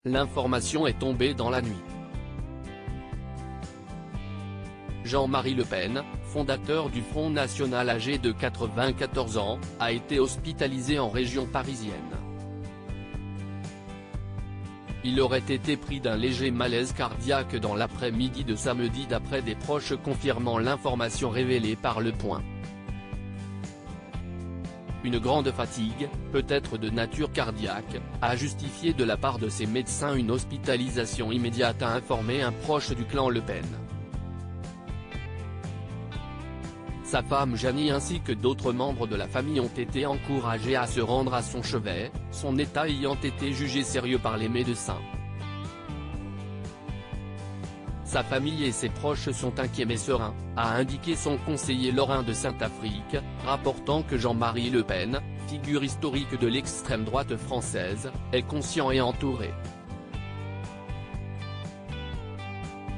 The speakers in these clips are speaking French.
L'information est tombée dans la nuit. Jean-Marie Le Pen, fondateur du Front National âgé de 94 ans, a été hospitalisé en région parisienne. Il aurait été pris d'un léger malaise cardiaque dans l'après-midi de samedi d'après des proches confirmant l'information révélée par Le Point. Une grande fatigue, peut-être de nature cardiaque, a justifié de la part de ses médecins une hospitalisation immédiate, a informé un proche du clan Le Pen. Sa femme Jeannie ainsi que d'autres membres de la famille ont été encouragés à se rendre à son chevet, son état ayant été jugé sérieux par les médecins. Sa famille et ses proches sont inquiets mais sereins, a indiqué son conseiller lorrain de Saint-Affrique, rapportant que Jean-Marie Le Pen, figure historique de l'extrême droite française, est conscient et entouré.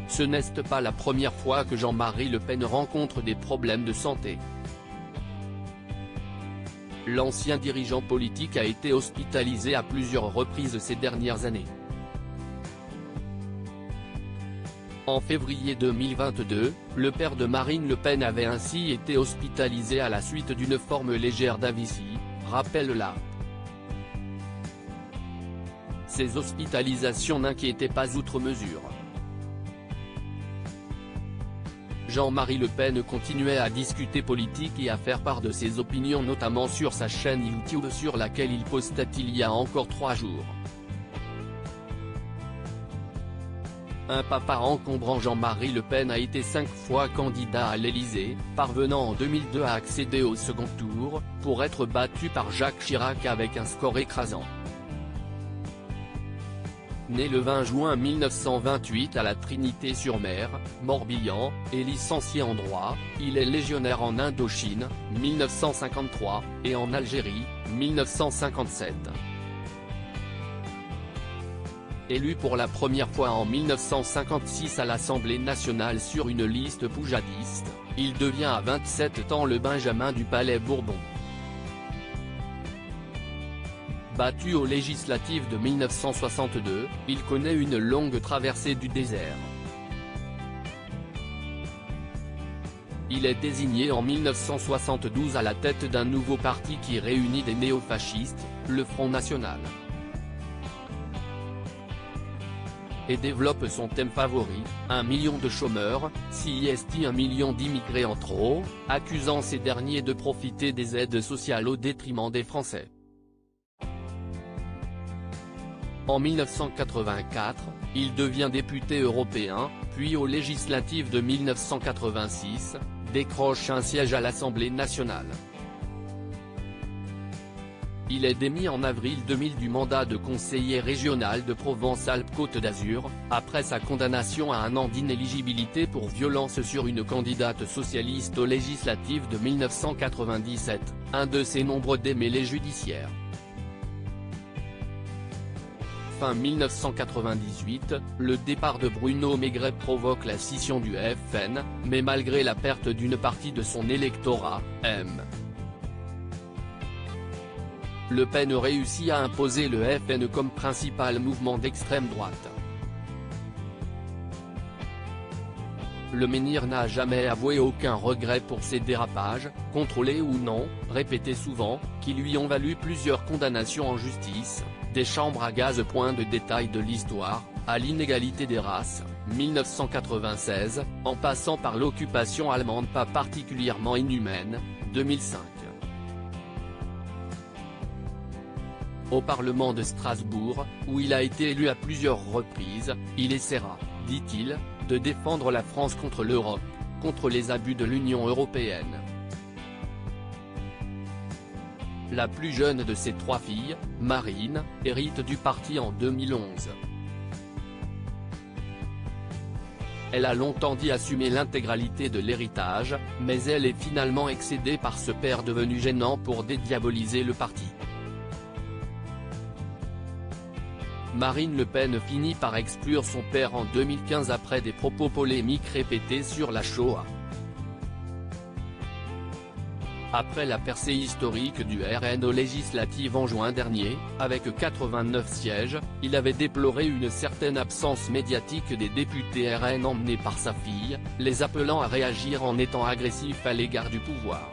Ce n'est pas la première fois que Jean-Marie Le Pen rencontre des problèmes de santé. L'ancien dirigeant politique a été hospitalisé à plusieurs reprises ces dernières années. En février 2022, le père de Marine Le Pen avait ainsi été hospitalisé à la suite d'une forme légère d'AVC, rappelle la. Ces hospitalisations n'inquiétaient pas outre mesure. Jean-Marie Le Pen continuait à discuter politique et à faire part de ses opinions notamment sur sa chaîne YouTube sur laquelle il postait il y a encore 3 jours. Un papa encombrant, Jean-Marie Le Pen a été 5 fois candidat à l'Élysée, parvenant en 2002 à accéder au second tour, pour être battu par Jacques Chirac avec un score écrasant. Né le 20 juin 1928 à la Trinité-sur-Mer, Morbihan, et licencié en droit, il est légionnaire en Indochine, 1953, et en Algérie, 1957. Élu pour la première fois en 1956 à l'Assemblée nationale sur une liste poujadiste, il devient à 27 ans le Benjamin du Palais Bourbon. Battu aux législatives de 1962, il connaît une longue traversée du désert. Il est désigné en 1972 à la tête d'un nouveau parti qui réunit des néofascistes, le Front National. Et développe son thème favori, 1 million de chômeurs, CIST 1 million d'immigrés en trop, accusant ces derniers de profiter des aides sociales au détriment des Français. En 1984, il devient député européen, puis aux législatives de 1986, décroche un siège à l'Assemblée nationale. Il est démis en avril 2000 du mandat de conseiller régional de Provence-Alpes-Côte d'Azur, après sa condamnation à 1 an d'inéligibilité pour violence sur une candidate socialiste aux législatives de 1997, un de ses nombreux démêlés judiciaires. Fin 1998, le départ de Bruno Maigret provoque la scission du FN, mais malgré la perte d'une partie de son électorat, M. Le Pen réussit à imposer le FN comme principal mouvement d'extrême droite. Le menhir n'a jamais avoué aucun regret pour ses dérapages, contrôlés ou non, répétés souvent, qui lui ont valu plusieurs condamnations en justice, des chambres à gaz. Point de détail de l'histoire, à l'inégalité des races, 1996, en passant par l'occupation allemande pas particulièrement inhumaine, 2005. Au Parlement de Strasbourg, où il a été élu à plusieurs reprises, il essaiera, dit-il, de défendre la France contre l'Europe, contre les abus de l'Union européenne. La plus jeune de ses 3 filles, Marine, hérite du parti en 2011. Elle a longtemps dit assumer l'intégralité de l'héritage, mais elle est finalement excédée par ce père devenu gênant pour dédiaboliser le parti. Marine Le Pen finit par exclure son père en 2015 après des propos polémiques répétés sur la Shoah. Après la percée historique du RN aux législatives en juin dernier, avec 89 sièges, il avait déploré une certaine absence médiatique des députés RN emmenés par sa fille, les appelant à réagir en étant agressifs à l'égard du pouvoir.